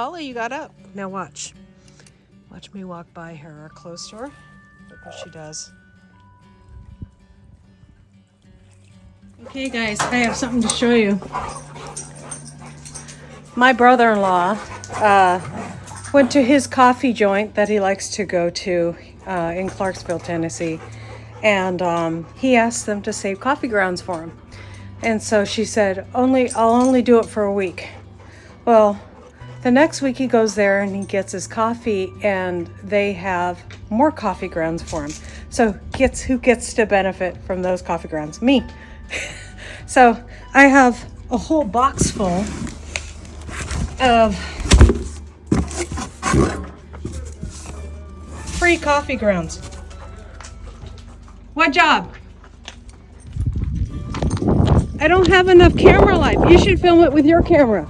Holly, you got up. Now watch. Watch me walk by her close to her. Look what she does. Okay guys, I have something to show you. My brother-in-law went to his coffee joint that he likes to go to in Clarksville, Tennessee. And he asked them to save coffee grounds for him. And so she said, I'll only do it for a week. Well, the next week he goes there and he gets his coffee and they have more coffee grounds for him. So who gets to benefit from those coffee grounds? Me. So I have a whole box full of free coffee grounds. What job? I don't have enough camera light. You should film it with your camera.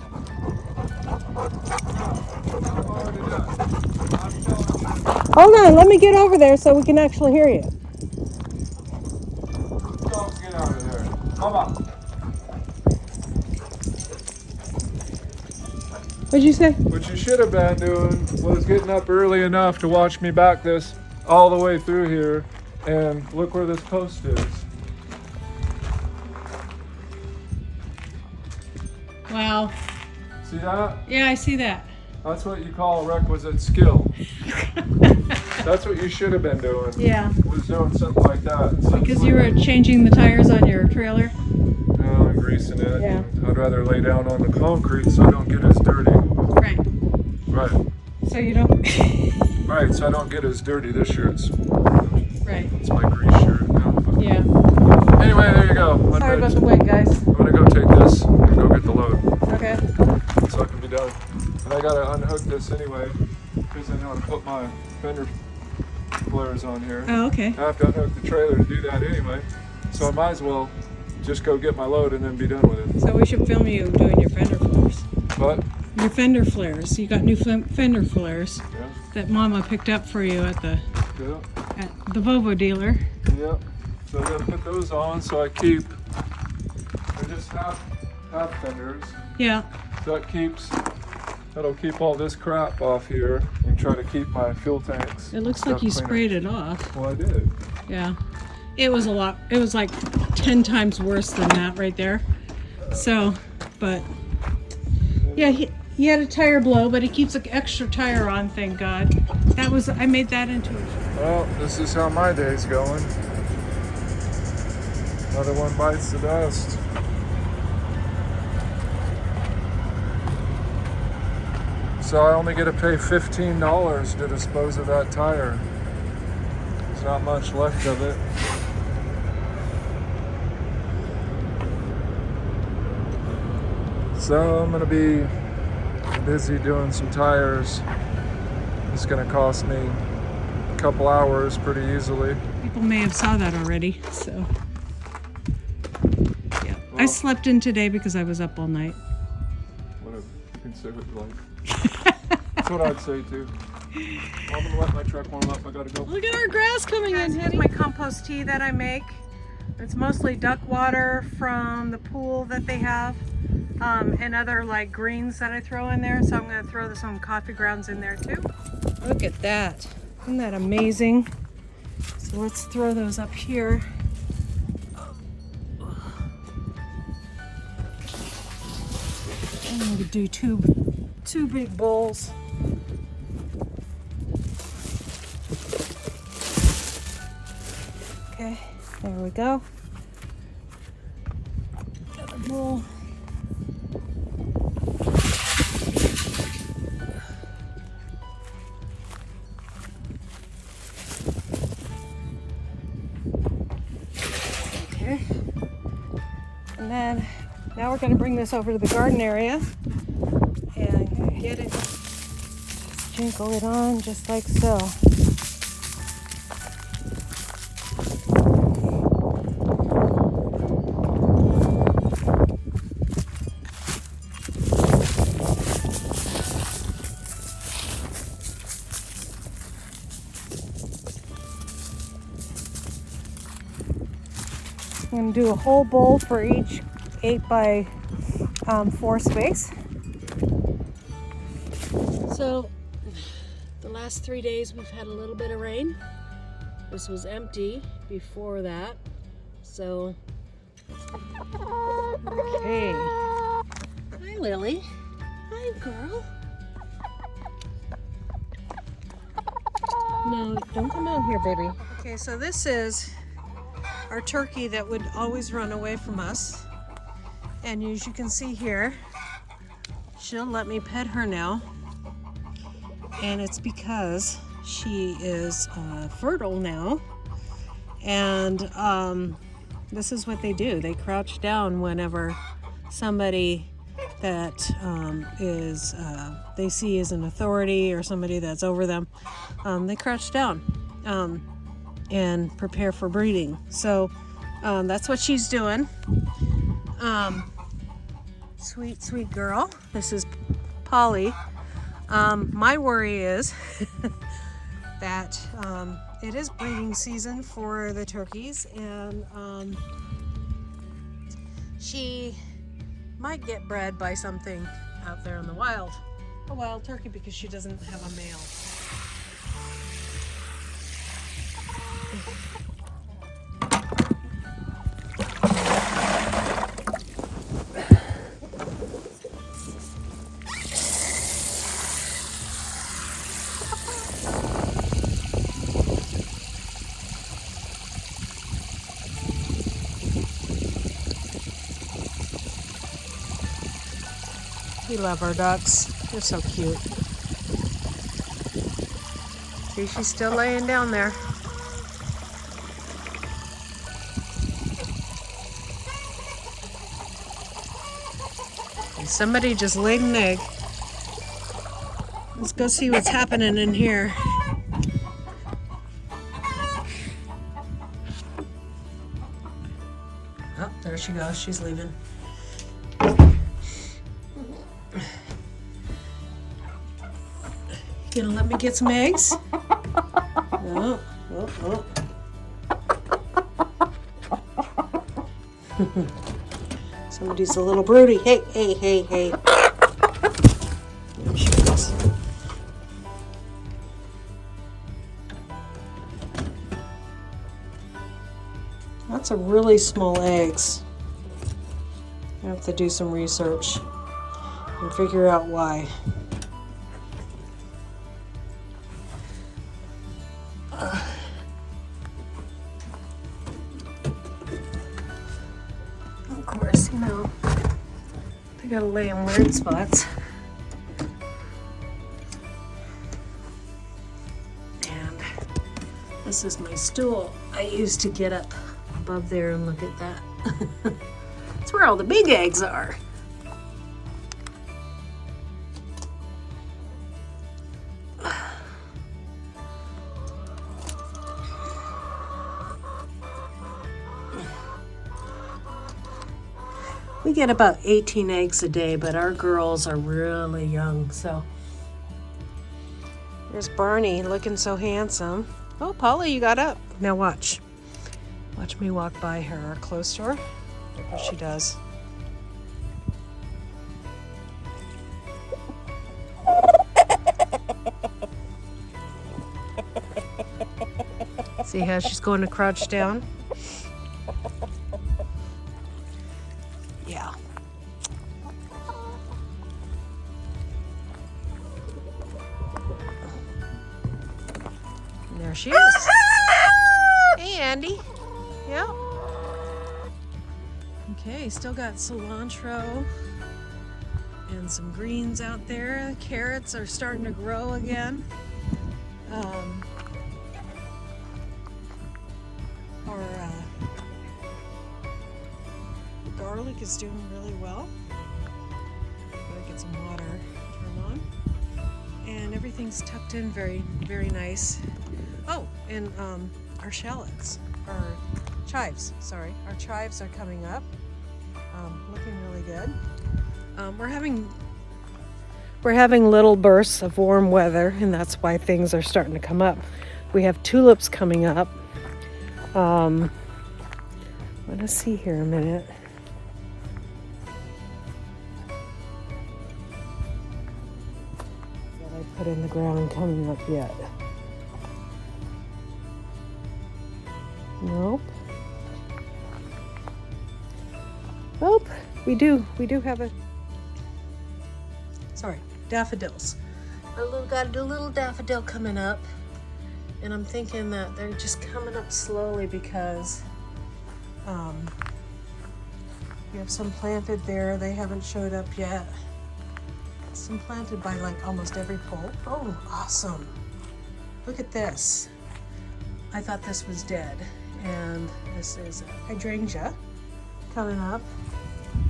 Hold on, let me get over there so we can actually hear you. Don't get out of there. Come on. What'd you say? What you should have been doing was getting up early enough to watch me back this all the way through here, and look where this post is. Wow. See that? Yeah, I see that. That's what you call requisite skill. That's what you should have been doing. Yeah. Was doing something like that. Because you were changing the tires on your trailer? No, and greasing it. Yeah. I'd rather lay down on the concrete so I don't get as dirty. Right. Right. So you don't... Right, so I don't get as dirty. This shirt's... Right. It's my grease shirt now. But Yeah. anyway, there you go. Sorry about the wait, guys. I'm gonna go take this and go get the load. Okay. So I can be done. And I gotta unhook this anyway, because I know how to put my fender flares on here. Oh, okay. I have to unhook the trailer to do that anyway. So I might as well just go get my load and then be done with it. So we should film you doing your fender flares. What? Your fender flares. You got new fender flares Yeah. that Mama picked up for you at the Yeah. Volvo dealer. Yeah. So I gotta put those on so I keep. They're just half fenders. Yeah. So that'll keep all this crap off here and try to keep my fuel tanks. It looks like you sprayed it off. Well, I did. Yeah. It was a lot. It was like 10 times worse than that right there. So, but yeah, he had a tire blow, but he keeps an extra tire on, thank God. I made that into a... Well, this is how my day's going. Another one bites the dust. So I only get to pay $15 to dispose of that tire. There's not much left of it. So I'm gonna be busy doing some tires. It's gonna cost me a couple hours pretty easily. People may have saw that already, so. Yeah. I Well- slept in today because I was up all night. Whatever. You can say what you like. That's what I'd say too. I'm gonna let my truck warm up. I gotta go. Look at our grass coming in. Here's my compost tea that I make. It's mostly duck water from the pool that they have, and other like greens that I throw in there. So I'm gonna throw some coffee grounds in there too. Look at that. Isn't that amazing? So let's throw those up here. And I'm gonna do two big bowls. Okay, there we go. Another bowl. Okay. And then now we're going to bring this over to the garden area and get it, sprinkle it on just like so. I'm going to do a whole bowl for each 8 by 4 space. So the last 3 days we've had a little bit of rain. This was empty before that. So, okay. Hi, Lily. Hi, girl. No, don't come out here, baby. Okay, so this is our turkey that would always run away from us. And as you can see here, she'll let me pet her now. And it's because she is fertile now. And this is what they do. They crouch down whenever somebody that they see as an authority or somebody that's over them, they crouch down and prepare for breeding. So that's what she's doing. Sweet, sweet girl. This is Polly. My worry is that it is breeding season for the turkeys, and she might get bred by something out there in the wild. A wild turkey, because she doesn't have a male. We love our ducks. They're so cute. See, she's still laying down there. And somebody just laid an egg. Let's go see what's happening in here. Oh, there she goes. She's leaving. Gonna let me get some eggs? No. Oh. Somebody's a little broody. Hey. There she goes. That's a really small eggs. I have to do some research and figure out why. Of course, you know, they gotta lay in weird spots. And this is my stool I use to get up above there and look at that. That's where all the big eggs are. We get about 18 eggs a day, but our girls are really young, so. There's Barney looking so handsome. Oh, Polly, you got up. Now watch. Watch me walk by her clothes store. Look what she does. See how she's going to crouch down? Yeah. And there she is. Hey, Andy. Yep. Okay, still got cilantro and some greens out there. Carrots are starting to grow again. Garlic is doing really well. Gotta get some water turned on. And everything's tucked in very, very nice. Oh, and our shallots, our chives, sorry. Our chives are coming up, looking really good. We're having little bursts of warm weather, and that's why things are starting to come up. We have tulips coming up. Let us see here a minute. put in the ground coming up yet. Nope. Oh, we do have daffodils. Got a little daffodil coming up, and I'm thinking that they're just coming up slowly because we have some planted there. They haven't showed up yet. Some planted by like almost every pole. Oh, awesome. Look at this. I thought this was dead, and this is a hydrangea coming up.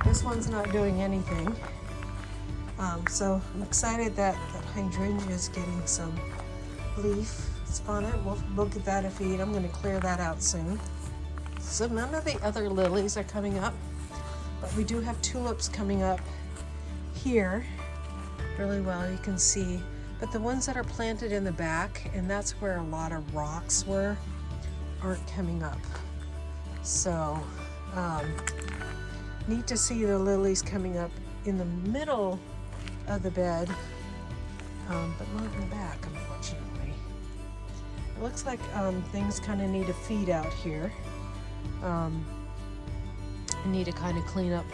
This one's not doing anything. So I'm excited that hydrangea is getting some leaves on it. We'll give that a feed. I'm going to clear that out soon. So none of the other lilies are coming up, but we do have tulips coming up here really well, you can see. But the ones that are planted in the back, and that's where a lot of rocks were, aren't coming up. So neat to see the lilies coming up in the middle of the bed, but not in the back, unfortunately. It looks like things kind of need a feed out here. I need to kind of clean up.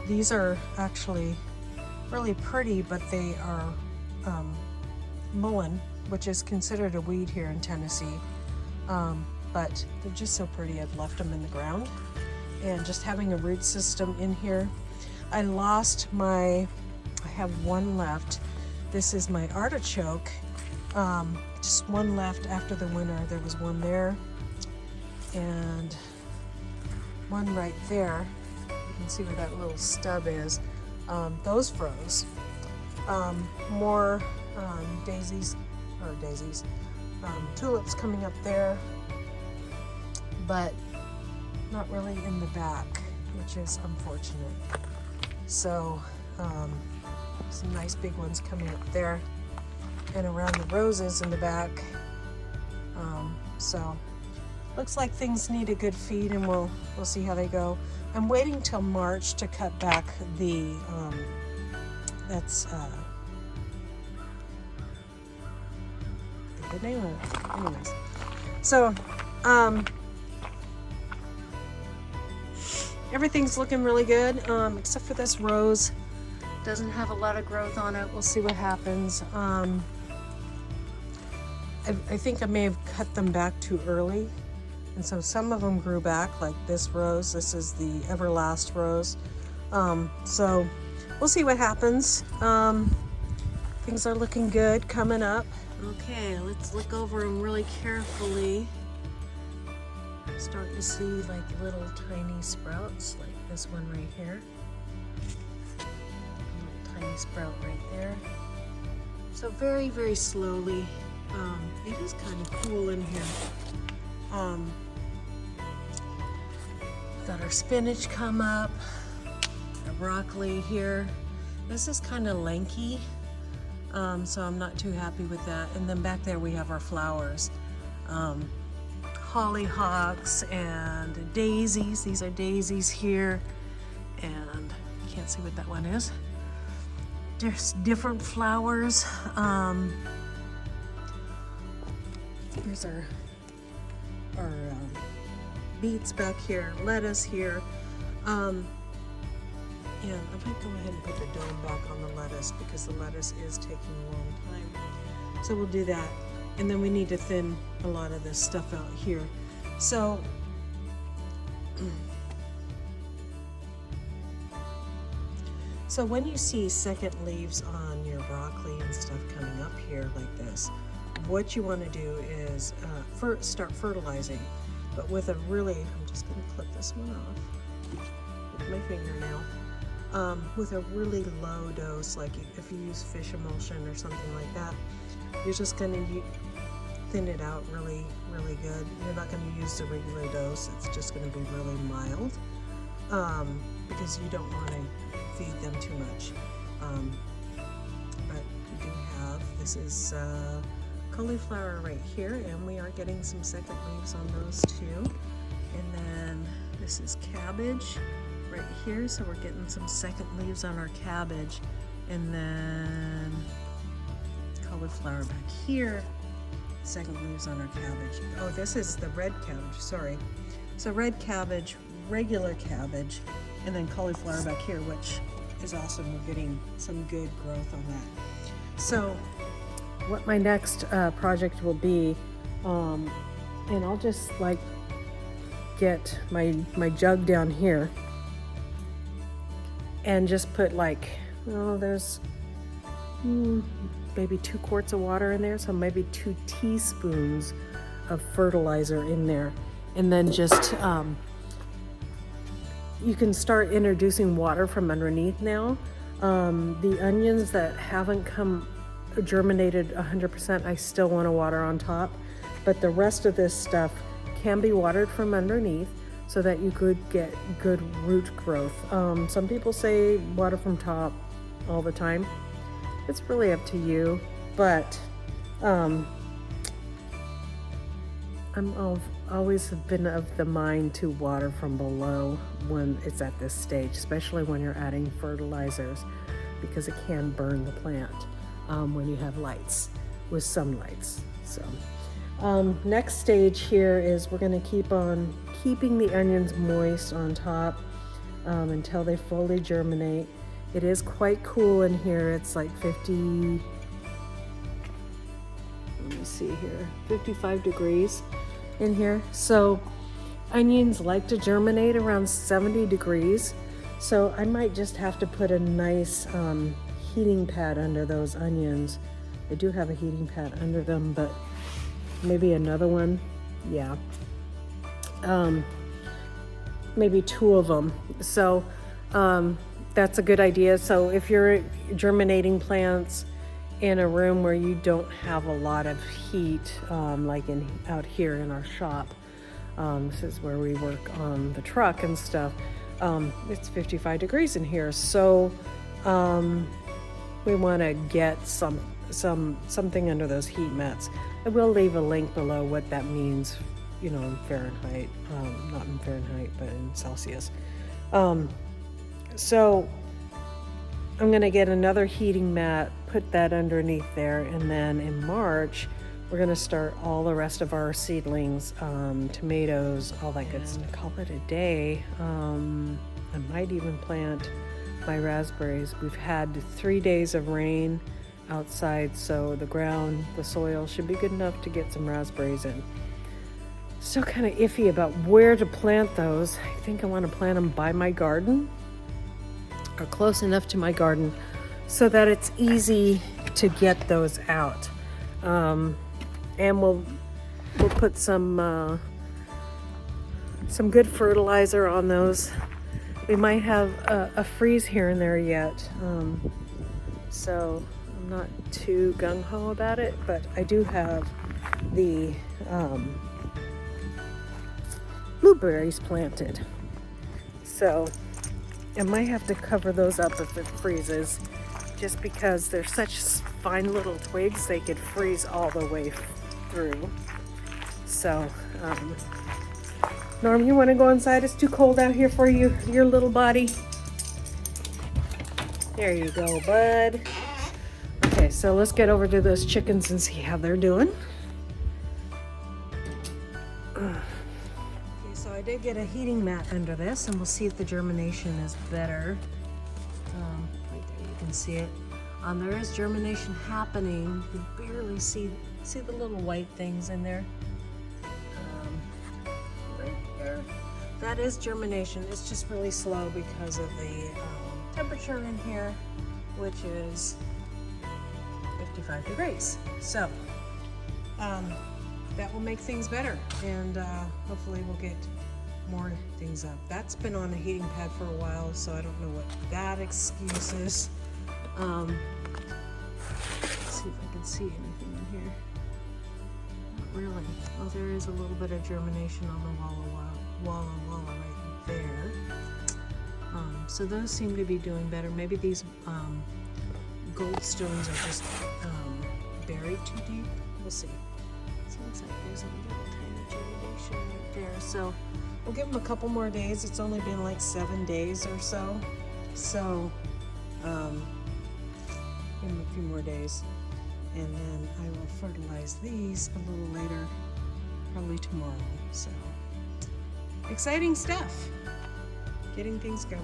These are actually really pretty, but they are mullein, which is considered a weed here in Tennessee. But they're just so pretty. I've left them in the ground, and just having a root system in here. I have one left. This is my artichoke. Just one left after the winter. There was one there and one right there. You can see where that little stub is. Those froze. More tulips coming up there, but not really in the back, which is unfortunate. So some nice big ones coming up there and around the roses in the back. So looks like things need a good feed, and we'll see how they go. I'm waiting till March to cut back the the name of it. Anyways, so everything's looking really good, except for this rose. Doesn't have a lot of growth on it. We'll see what happens. I think I may have cut them back too early, and so some of them grew back, like this rose. This is the Everlast rose. So we'll see what happens. Things are looking good coming up. Okay, let's look over them really carefully. Start to see like little tiny sprouts, like this one right here. A little tiny sprout right there. So very, very slowly. It is kind of cool in here. Got our spinach come up, our broccoli here. This is kind of lanky, so I'm not too happy with that. And then back there we have our flowers. Hollyhocks and daisies. These are daisies here, and I can't see what that one is. There's different flowers. Here's our beets back here, lettuce here. And I might go ahead and put the dome back on the lettuce because the lettuce is taking a long time. So we'll do that. And then we need to thin a lot of this stuff out here. So when you see second leaves on your broccoli and stuff coming up here like this, what you want to do is start fertilizing, but with a really, I'm just going to clip this one off with my fingernail, with a really low dose, like if you use fish emulsion or something like that. You're just going to thin it out really, really good. You're not going to use the regular dose. It's just going to be really mild, because you don't want to feed them too much. But we do have, this is cauliflower right here, and we are getting some second leaves on those too. And then this is cabbage right here, so we're getting some second leaves on our cabbage. And then cauliflower back here. Second leaves on our cabbage. Oh, this is the red cabbage, sorry. So red cabbage, regular cabbage, and then cauliflower back here, which is awesome. We're getting some good growth on that. So what my next project will be, and I'll just like get my jug down here and just put like, oh, there's maybe 2 quarts of water in there, so maybe 2 teaspoons of fertilizer in there, and then just you can start introducing water from underneath now. The onions that haven't germinated 100%, I still want to water on top, but the rest of this stuff can be watered from underneath so that you could get good root growth. Some people say water from top all the time. It's really up to you, but always have been of the mind to water from below when it's at this stage, especially when you're adding fertilizers, because it can burn the plant when you have lights, with some lights. So next stage here is we're going to keep on keeping the onions moist on top until they fully germinate. It is quite cool in here. It's like 50, let me see here, 55 degrees in here. So onions like to germinate around 70 degrees. So I might just have to put a nice heating pad under those onions. I do have a heating pad under them, but maybe another one. Yeah. Maybe 2 of them. So that's a good idea. So if you're germinating plants in a room where you don't have a lot of heat, like out here in our shop, this is where we work on the truck and stuff. It's 55 degrees in here, so we want to get something under those heat mats. I will leave a link below what that means, you know, in Fahrenheit, not in Fahrenheit, but in Celsius. So I'm going to get another heating mat, put that underneath there, and then in March we're going to start all the rest of our seedlings, tomatoes, all that good stuff. Call it a day. I might even plant my raspberries. We've had 3 days of rain outside, so the soil should be good enough to get some raspberries in. Still kind of iffy about where to plant those. I think I want to plant them by my garden, or close enough to my garden so that it's easy to get those out. And we'll put some good fertilizer on those. We might have a freeze here and there yet, so I'm not too gung-ho about it, but I do have the blueberries planted, so I might have to cover those up if it freezes, just because they're such fine little twigs, they could freeze all the way through. So, Norm, you want to go inside? It's too cold out here for you, your little body. There you go, bud. Okay, so let's get over to those chickens and see how they're doing. So I did get a heating mat under this, and we'll see if the germination is better. Right there, you can see it. There is germination happening. You can barely see the little white things in there. Right there. That is germination. It's just really slow because of the temperature in here, which is 55 degrees. So that will make things better, and hopefully we'll get more things up. That's been on a heating pad for a while, so I don't know what that excuse is. Let's see if I can see anything in here. Not really. Oh, there is a little bit of germination on the walla right there. So those seem to be doing better. Maybe these goldstones are just buried too deep. We'll see. So it looks like there's a little tiny germination right there. So we'll give them a couple more days. It's only been like 7 days or so. So give them a few more days. And then I will fertilize these a little later, probably tomorrow. So exciting stuff, getting things going.